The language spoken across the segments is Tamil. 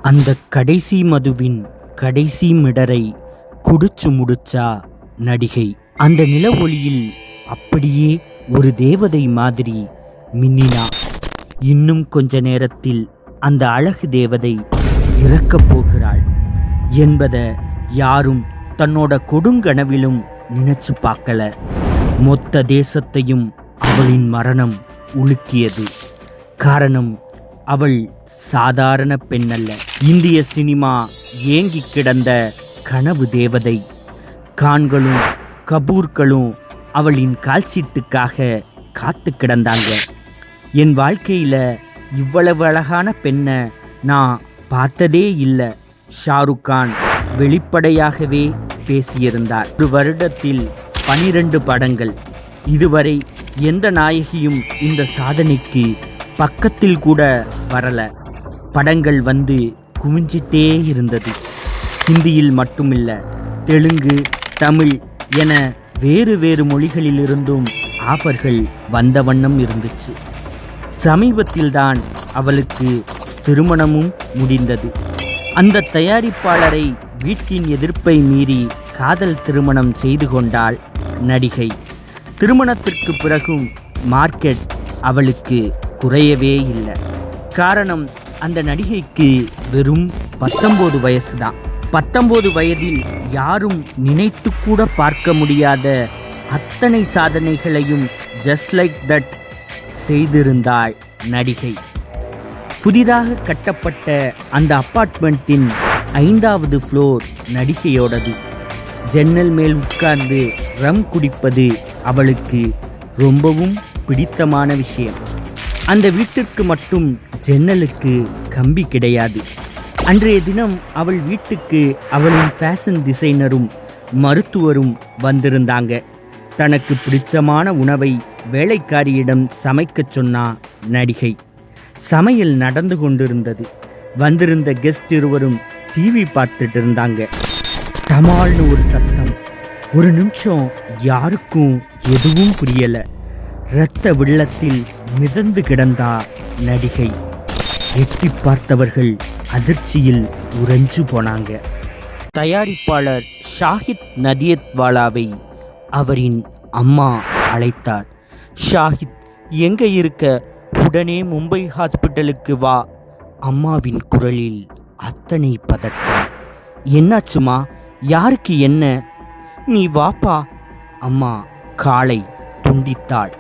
அந்த கடைசி மதுவின் கடைசி மிடரை குடிச்சு முடிச்சா நடிகை. அந்த நில ஒளியில் அப்படியே ஒரு தேவதை மாதிரி மின்னினா. இன்னும் கொஞ்ச நேரத்தில் அந்த அழகு தேவதை இறக்கப் போகிறாள் என்பதை யாரும் தன்னோட கொடுங்கனவிலும் நினைச்சு பார்க்கல. மொத்த தேசத்தையும் அவளின் மரணம் உலுக்கியது. காரணம், அவள் சாதாரண பெண்ணல்ல. இந்திய சினிமா ஏங்கி கிடந்த கனவு தேவதை. கான்களும் கபூர்களும் அவளின் கால்சீட்டுக்காக காத்து கிடந்தாங்க. என் வாழ்க்கையில் இவ்வளவு அழகான பெண்ணை நான் பார்த்ததே இல்லை. ஷாருக் கான் வெளிப்படையாகவே பேசியிருந்தார். ஒரு வருடத்தில் 12 படங்கள். இதுவரை எந்த நாயகியும் இந்த சாதனைக்கு பக்கத்தில் கூட வரல. படங்கள் வந்து குவிஞ்சிட்டே இருந்தது. ஹிந்தியில் மட்டுமில்ல, தெலுங்கு, தமிழ் என வேறு வேறு மொழிகளிலிருந்தும் ஆஃபர்கள் வந்த வண்ணம் இருந்துச்சு. சமீபத்தில்தான் அவளுக்கு திருமணமும் முடிந்தது. அந்த தயாரிப்பாளரை வீட்டின் எதிர்ப்பை மீறி காதல் திருமணம் செய்து கொண்டாள் நடிகை. திருமணத்திற்கு பிறகும் மார்க்கெட் அவளுக்கு குறையவே இல்லை. காரணம், அந்த நடிகைக்கு வெறும் 19 வயசு தான். 19 வயதில் யாரும் நினைத்து கூட பார்க்க முடியாத அத்தனை சாதனைகளையும் ஜஸ்ட் லைக் தட் செய்திருந்தாள் நடிகை. புதிதாக கட்டப்பட்ட அந்த அப்பார்ட்மெண்ட்டின் 5வது ஃப்ளோர் நடிகையோடது. ஜன்னல் மேல் உட்கார்ந்து ரம் குடிப்பது அவளுக்கு ரொம்பவும் பிடித்தமான விஷயம். அந்த வீட்டிற்கு மட்டும் ஜன்னலுக்கு கம்பி கிடையாது. அன்றைய தினம் அவள் வீட்டுக்கு அவளின் ஃபேஷன் டிசைனரும் மருத்துவரும் வந்திருந்தாங்க. தனக்கு பிடிச்சமான உணவை வேலைக்காரியிடம் சமைக்கச் சொன்னா நடிகை. சமையல் நடந்து கொண்டிருந்தது. வந்திருந்த கெஸ்ட் இருவரும் டிவி பார்த்துட்டு இருந்தாங்க. டமால்னு ஒரு சத்தம். ஒரு நிமிஷம் யாருக்கும் எதுவும் புரியல. இரத்த வெள்ளத்தில் மிதந்து கிடந்தா நடிகை. எட்டி பார்த்தவர்கள் அதிர்ச்சியில் உறைஞ்சு போனாங்க. தயாரிப்பாளர் ஷாஹித் நதியத்வாலாவை அவரின் அம்மா அழைத்தார். ஷாஹித், எங்க இருக்க? உடனே மும்பை ஹாஸ்பிட்டலுக்கு வா. அம்மாவின் குரலில் அத்தனை பதட்டம். என்னாச்சுமா? யாருக்கு என்ன? நீ வாப்பா. அம்மா காலை துண்டித்தாள்.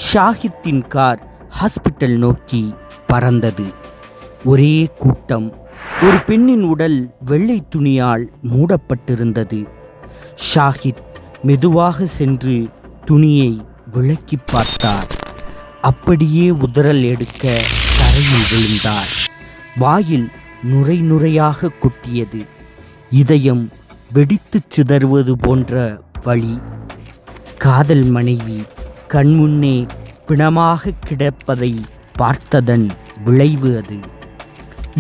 ஷாஹித்தின் கார் ஹாஸ்பிட்டல் நோக்கி பறந்தது. ஒரே கூட்டம். ஒரு பெண்ணின் உடல் வெள்ளை துணியால் மூடப்பட்டிருந்தது. ஷாஹித் மெதுவாக சென்று துணியை விலக்கி பார்த்தார். அப்படியே உதறல் எடுக்க தரையில் விழுந்தார். வாயில் நுரை நுரையாக கொட்டியது. இதயம் வெடித்துச் சிதறுவது போன்ற வலி. காதல் மனைவி கண்முன்னே பிணமாக கிடப்பதை பார்த்ததன் விளைவு அது.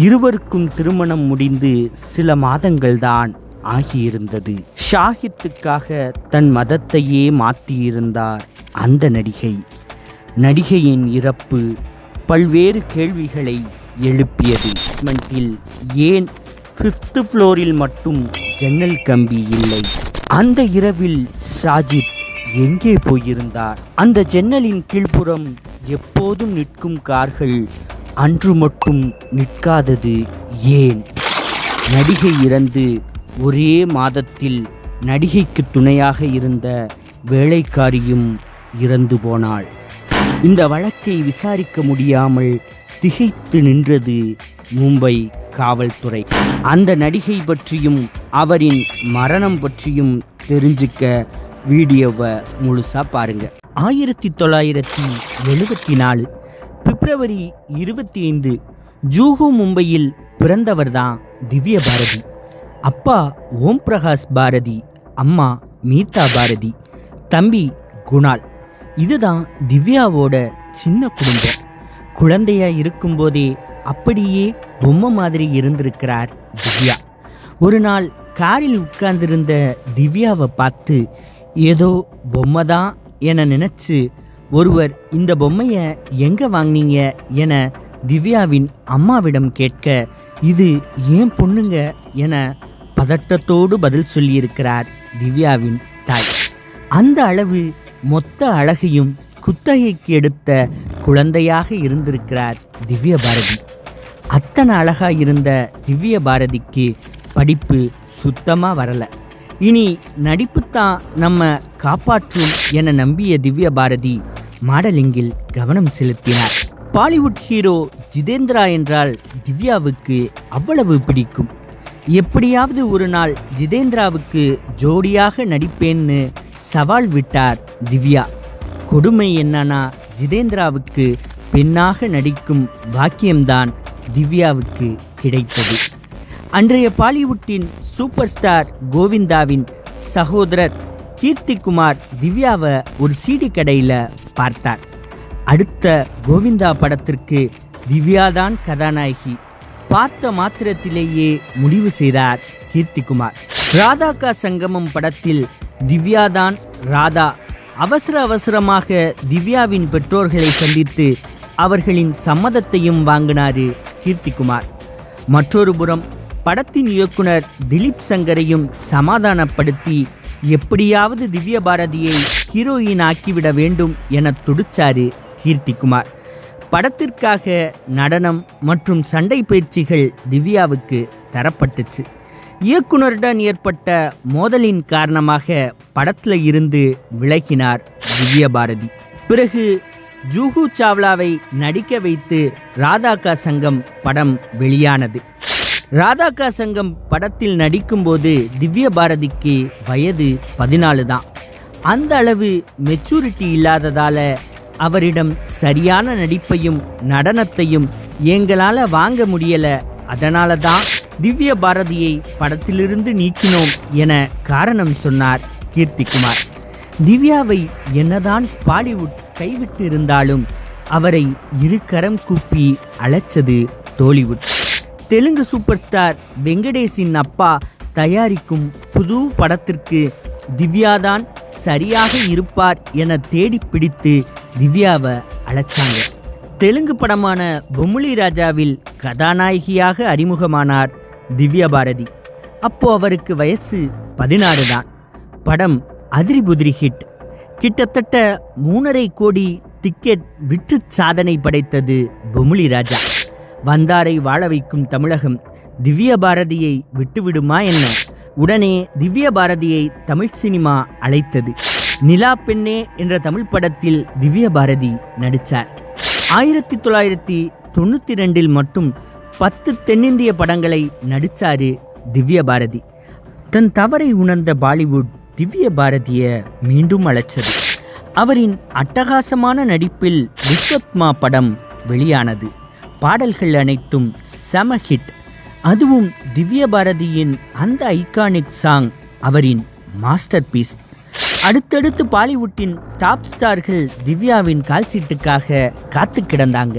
இருவருக்கும் திருமணம் முடிந்து சில மாதங்கள்தான் ஆகியிருந்தது. ஷாஹித்துக்காக தன் மதத்தையே மாற்றியிருந்தார் அந்த நடிகை. நடிகையின் இறப்பு பல்வேறு கேள்விகளை எழுப்பியது. ஏன் 5th ஃப்ளோரில் மட்டும் ஜன்னல் கம்பி இல்லை? அந்த இரவில் ஷாஜித் எங்கே போயிருந்தார்? அந்த ஜன்னலின் கீழ்ப்புறம் எப்போதும் நிற்கும் கார்கள் அன்று மட்டும் நிற்காதது ஏன்? நடிகை இறந்து ஒரே மாதத்தில் நடிகைக்கு துணையாக இருந்த வேலைக்காரியும் இறந்து போனாள். இந்த வழக்கை விசாரிக்க முடியாமல் திகைத்து நின்றது மும்பை காவல்துறை. அந்த நடிகை பற்றியும் அவரின் மரணம் பற்றியும் தெரிஞ்சுக்க வீடியோவை முழுசா பாருங்க. 1974 பிப்ரவரி 25 ஜூஹு மும்பையில் பிறந்தவர் தான் திவ்ய பாரதி. அப்பா ஓம் பிரகாஷ் பாரதி, அம்மா மீதா பாரதி, தம்பி குணால். இதுதான் திவ்யாவோட சின்ன குடும்பம். குழந்தையா இருக்கும்போதே அப்படியே பொம்மை மாதிரி இருந்திருக்கிறார் திவ்யா. ஒரு நாள் காரில் உட்கார்ந்திருந்த திவ்யாவை பார்த்து ஏதோ பொம்மை தான் என நினைச்சு ஒருவர் இந்த பொம்மையை எங்க வாங்கினீங்க என திவ்யாவின் அம்மாவிடம் கேட்க, இது ஏன் பொண்ணுங்க என பதட்டத்தோடு பதில் சொல்லியிருக்கிறார் திவ்யாவின் தாய். அந்த அளவு மொத்த அழகையும் குத்தகைக்கு எடுத்த குழந்தையாக இருந்திருக்கிறார் திவ்ய பாரதி. அத்தனை அழகாக இருந்த திவ்ய பாரதிக்கு படிப்பு சுத்தமாக வரலை. இனி நடிப்புத்தான் நம்ம காப்பாற்றும் என நம்பிய திவ்ய பாரதி மாடலிங்கில் கவனம் செலுத்தினார். பாலிவுட் ஹீரோ ஜிதேந்திரா என்றால் திவ்யாவுக்கு அவ்வளவு பிடிக்கும். எப்படியாவது ஒரு நாள் ஜிதேந்திராவுக்கு ஜோடியாக நடிப்பேன்னு சவால் விட்டார் திவ்யா. கொடுமை என்னன்னா, ஜிதேந்திராவுக்கு பெண்ணாக நடிக்கும் பாக்கியம்தான் திவ்யாவுக்கு கிடைத்தது. அன்றைய பாலிவுட்டின் சூப்பர் ஸ்டார் கோவிந்தாவின் சகோதரர் கீர்த்திகுமார் திவ்யாவை ஒரு சீடி கடையில் பார்த்தார். அடுத்த கோவிந்தா படத்திற்கு திவ்யாதான் கதாநாயகி. பார்த்த மாத்திரத்திலேயே முடிவு செய்தார் கீர்த்திகுமார். ராதா கா சங்கமம் படத்தில் திவ்யாதான் ராதா. அவசரமாக திவ்யாவின் பெற்றோர்களை சந்தித்து அவர்களின் சம்மதத்தையும் வாங்கினார் கீர்த்திகுமார். மற்றொரு புறம் படத்தின் இயக்குனர் திலீப் சங்கரையும் சமாதானப்படுத்தி எப்படியாவது திவ்ய பாரதியை ஹீரோயின் ஆக்கிவிட வேண்டும் என துடிச்சாரு கீர்த்திகுமார். படத்திற்காக நடனம் மற்றும் சண்டை பயிற்சிகள் திவ்யாவுக்கு தரப்பட்டுச்சு. இயக்குனருடன் ஏற்பட்ட மோதலின் காரணமாக படத்தில் இருந்து விலகினார் திவ்ய பாரதி. பிறகு ஜூஹு சாவ்லாவை நடிக்க வைத்து ராதா கா சங்கம் படம் வெளியானது. ராதா கா சங்கம் படத்தில் நடிக்கும்போது திவ்ய பாரதிக்கு வயது 14 தான். அந்த அளவு மெச்சூரிட்டி இல்லாததால அவரிடம் சரியான நடிப்பையும் நடனத்தையும் எங்களால் வாங்க முடியலை. அதனால தான் திவ்ய பாரதியை படத்திலிருந்து நீக்கினோம் என காரணம் சொன்னார் கீர்த்திகுமார். திவ்யாவை என்னதான் பாலிவுட் கைவிட்டு இருந்தாலும் அவரை இருகரம் கூப்பி அழைச்சது டோலிவுட். தெலுங்கு சூப்பர் ஸ்டார் வெங்கடேஷின் அப்பா தயாரிக்கும் புது படத்திற்கு திவ்யாதான் சரியாக இருப்பார் என தேடி பிடித்து திவ்யாவை அழைச்சாங்க. தெலுங்கு படமான பொம்முலி ராஜாவில் கதாநாயகியாக அறிமுகமானார் திவ்ய பாரதி. அப்போ அவருக்கு வயசு 16 தான். படம் அதிரிபுதிரி ஹிட். கிட்டத்தட்ட 3.5 கோடி டிக்கெட் விற்று சாதனை படைத்தது பொம்முலி ராஜா. வந்தாரை வாழ வைக்கும் தமிழகம் திவ்ய பாரதியை விட்டுவிடுமா என்ன? உடனே திவ்ய பாரதியை தமிழ் சினிமா அழைத்தது. நிலா பெண்ணே என்ற தமிழ் படத்தில் திவ்ய பாரதி நடித்தார். 1992 மட்டும் 10 தென்னிந்திய படங்களை நடித்தாரு திவ்ய பாரதி. தன் தவறை உணர்ந்த பாலிவுட் திவ்ய பாரதியை மீண்டும் அழைச்சது. அவரின் அட்டகாசமான நடிப்பில் விஸ்வத்மா படம் வெளியானது. பாடல்கள் அனைத்தும் செம ஹிட். அதுவும் திவ்ய பாரதியின் அந்த ஐகானிக் சாங் அவரின் மாஸ்டர் பீஸ். அடுத்தடுத்து பாலிவுட்டின் டாப் ஸ்டார்கள் திவ்யாவின் கால்சீட்டுக்காக காத்து கிடந்தாங்க.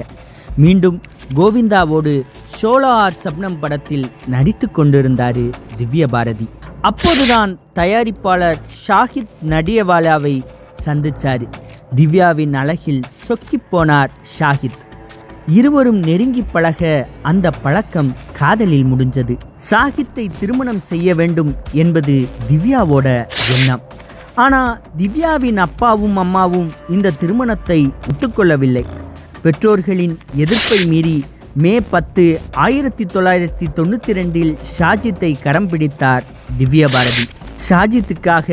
மீண்டும் கோவிந்தாவோடு ஷோலா ஆர் சப்னம் படத்தில் நடித்து கொண்டிருந்தார் திவ்ய பாரதி. அப்போதுதான் தயாரிப்பாளர் ஷாஹித் நடியவாலாவை சந்திச்சார். திவ்யாவின் அழகில் சொக்கிப் போனார் ஷாஹித். இருவரும் நெருங்கி பழக அந்த பழக்கம் காதலில் முடிஞ்சது. ஷாஹித்தை திருமணம் செய்ய வேண்டும் என்பது திவ்யாவோட எண்ணம். ஆனால் திவ்யாவின் அப்பாவும் அம்மாவும் இந்த திருமணத்தை ஒத்துக்கொள்ளவில்லை. பெற்றோர்களின் எதிர்ப்பை மீறி மே 10, 1992 ஷாஜித்தை கரம் பிடித்தார் திவ்ய பாரதி. ஷாஜித்துக்காக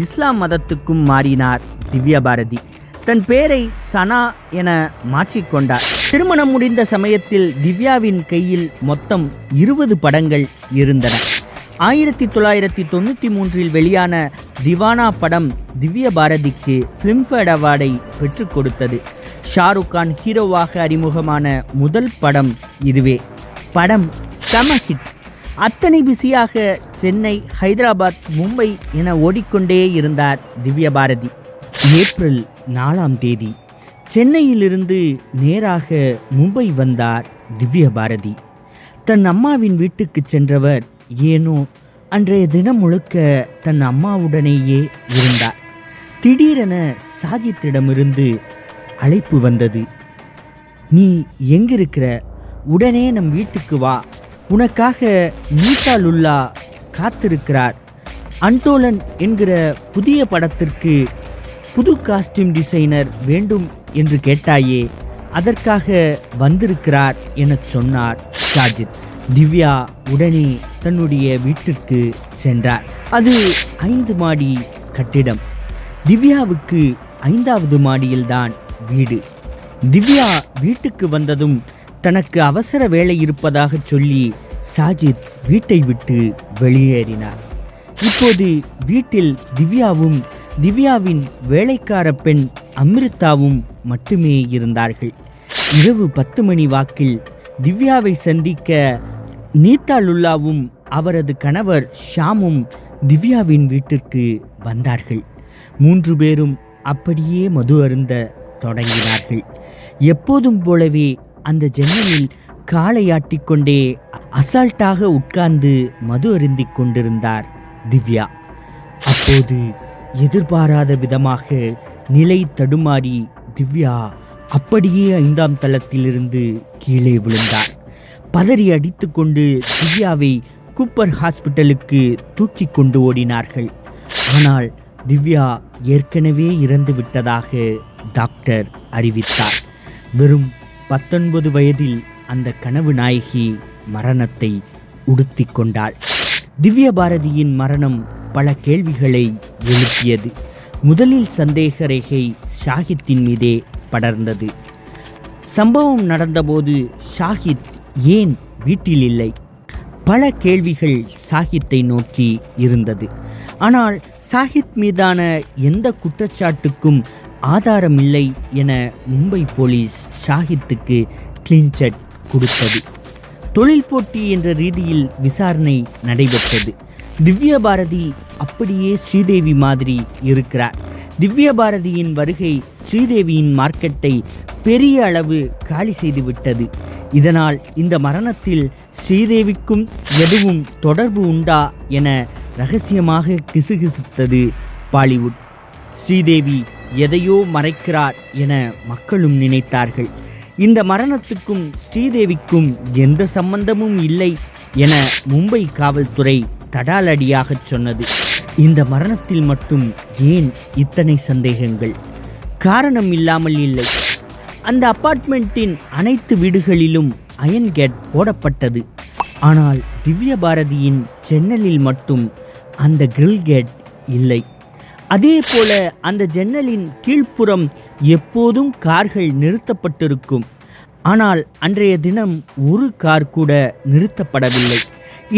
இஸ்லாம் மதத்துக்கும் மாறினார் திவ்ய பாரதி. தன் பெயரை சனா என மாற்றிக்கொண்டார். திருமணம் முடிந்த சமயத்தில் திவ்யாவின் கையில் மொத்தம் 20 படங்கள் இருந்தன. 1993 வெளியான திவானா படம் திவ்ய பாரதிக்கு ஃபிலிம்ஃபேர் அவார்டை பெற்றுக் கொடுத்தது. ஷாருக் கான் ஹீரோவாக அறிமுகமான முதல் படம் இதுவே. படம் செம ஹிட். அத்தனை பிஸியாக சென்னை, ஹைதராபாத், மும்பை என ஓடிக்கொண்டே இருந்தார் திவ்ய பாரதி. ஏப்ரல் 4 சென்னையிலிருந்து நேராக மும்பை வந்தார் திவ்ய பாரதி. தன் அம்மாவின் வீட்டுக்கு சென்றவர் ஏனோ அன்றைய தினம் முழுக்க தன் அம்மாவுடனேயே இருந்தார். திடீரென சாஜித்திடமிருந்து அழைப்பு வந்தது. நீ எங்கிருக்கிற? உடனே நம் வீட்டுக்கு வா. உனக்காக நீதாலுல்லா காத்திருக்கிறார். அன்டோலன் என்கிற புதிய படத்திற்கு புது காஸ்டியூம் டிசைனர் வேண்டும் என்று கேட்டாயே, அதற்காக வந்திருக்கிறார் என சொன்னார் சாஜித். திவ்யா உடனே தன்னுடைய வீட்டிற்கு சென்றார். அது 5 மாடி கட்டிடம். திவ்யாவுக்கு 5வது மாடியில்தான் வீடு. திவ்யா வீட்டுக்கு வந்ததும் தனக்கு அவசர வேலை இருப்பதாக சொல்லி சாஜித் வீட்டை விட்டு வெளியேறினார். இப்போது வீட்டில் திவ்யாவும் திவ்யாவின் வேலைக்கார பெண் அமிர்தாவும் மட்டுமே இருந்தார்கள். இரவு 10 மணி வாக்கில் திவ்யாவை சந்திக்க நீதாலுல்லாவும் அவரது கணவர் ஷாமும் திவ்யாவின் வீட்டிற்கு வந்தார்கள். 3 பேரும் அப்படியே மது அருந்த தொடங்கினார்கள். எப்போதும் போலவே அந்த ஜன்னலில் காலையாட்டிக்கொண்டே அசால்ட்டாக உட்கார்ந்து மது அருந்திக் கொண்டிருந்தார் திவ்யா. அப்போது எதிர்பாராத விதமாக நிலை தடுமாறி திவ்யா அப்படியே 5ஆம் தளத்திலிருந்து கீழே விழுந்தார். பதறி அடித்து கொண்டு திவ்யாவை கூப்பர் ஹாஸ்பிட்டலுக்கு தூக்கி கொண்டு ஓடினார்கள். ஆனால் திவ்யா ஏற்கனவே இறந்து விட்டதாக டாக்டர் அறிவித்தார். வெறும் 19 வயதில் அந்த கனவு நாயகி மரணத்தை உடுத்தி கொண்டாள். திவ்ய பாரதியின் மரணம் பல கேள்விகளை எழுப்பியது. முதலில் சந்தேக ரேகை ஷாஹித்தின் மீதே படர்ந்தது. சம்பவம் நடந்தபோது ஷாஹித் ஏன் வீட்டில் இல்லை? பல கேள்விகள் ஷாஹித்தை நோக்கி இருந்தது. ஆனால் ஷாஹித் மீதான எந்த குற்றச்சாட்டுக்கும் ஆதாரம் இல்லை என மும்பை போலீஸ் ஷாஹித்துக்கு கிளீன் சிட் கொடுத்தது. தொழில் போட்டி என்ற ரீதியில் விசாரணை நடைபெற்றது. திவ்ய பாரதி அப்படியே ஸ்ரீதேவி மாதிரி இருக்கிறார். திவ்ய பாரதியின் வருகை ஸ்ரீதேவியின் மார்க்கெட்டை பெரிய அளவு காலி செய்துவிட்டது. இதனால் இந்த மரணத்தில் ஸ்ரீதேவிக்கும் எதுவும் தொடர்பு உண்டா என ரகசியமாக கிசுகிசுத்தது பாலிவுட். ஸ்ரீதேவி எதையோ மறைக்கிறார் என மக்களும் நினைத்தார்கள். இந்த மரணத்துக்கும் ஸ்ரீதேவிக்கும் எந்த சம்பந்தமும் இல்லை என மும்பை காவல்துறை தடாலடியாக சொன்னது. இந்த மரணத்தில் மட்டும் ஏன் இத்தனை சந்தேகங்கள்? காரணம் இல்லாமல் இல்லை. அந்த அபார்ட்மெண்ட்டின் அனைத்து வீடுகளிலும் அயன் கேட் போடப்பட்டது. ஆனால் திவ்ய பாரதியின் ஜன்னலில் மட்டும் அந்த கிரில் கேட் இல்லை. அதே போல அந்த ஜன்னலின் கீழ்ப்புறம் எப்போதும் கார்கள் நிறுத்தப்பட்டிருக்கும். ஆனால் அன்றைய தினம் ஒரு கார் கூட நிறுத்தப்படவில்லை.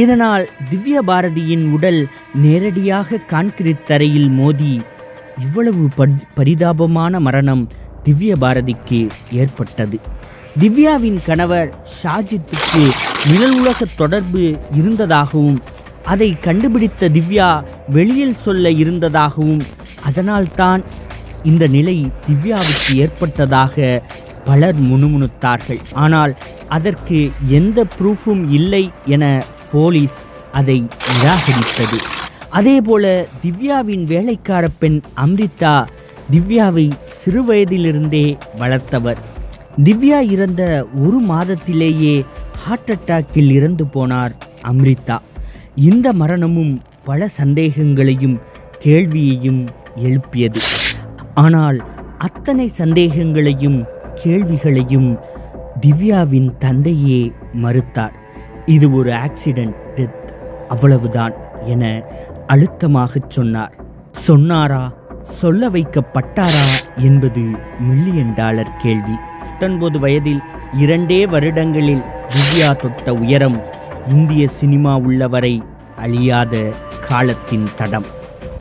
இதனால் திவ்ய பாரதியின் உடல் நேரடியாக கான்கிரீட் தரையில் மோதி இவ்வளவு பரிதாபமான மரணம் திவ்ய பாரதிக்கு ஏற்பட்டது. திவ்யாவின் கணவர் ஷாஜித்துக்கு நிழல் உலக தொடர்பு இருந்ததாகவும் அதை கண்டுபிடித்த திவ்யா வெளியில் சொல்ல இருந்ததாகவும் அதனால்தான் இந்த நிலை திவ்யாவுக்கு ஏற்பட்டதாக பலர் முணுமுணுத்தார்கள். ஆனால் அதற்கு எந்த ப்ரூஃபும் இல்லை என போலீஸ் அதை நிராகரித்தது. அதேபோல திவ்யாவின் வேலைக்கார பெண் அம்ரிதா திவ்யாவை சிறுவயதிலிருந்தே வளர்த்தவர். திவ்யா இறந்த 1 மாதத்திலேயே ஹார்ட் அட்டாக்கில் இறந்து போனார் அம்ரிதா. இந்த மரணமும் பல சந்தேகங்களையும் கேள்வியையும் எழுப்பியது. ஆனால் அத்தனை சந்தேகங்களையும் கேள்விகளையும் திவ்யாவின் தந்தையே மறுத்தார். இது ஒரு ஆக்சிடென்ட் டெத், அவ்வளவுதான் என அழுத்தமாக சொன்னார். சொன்னாரா, சொல்ல வைக்கப்பட்டாரா என்பது $1 மில்லியன் கேள்வி. 19 வயதில் 2 வருடங்களில் திவ்யா தொட்ட உயரம் இந்திய சினிமா உள்ளவரை அழியாத காலத்தின் தடம்.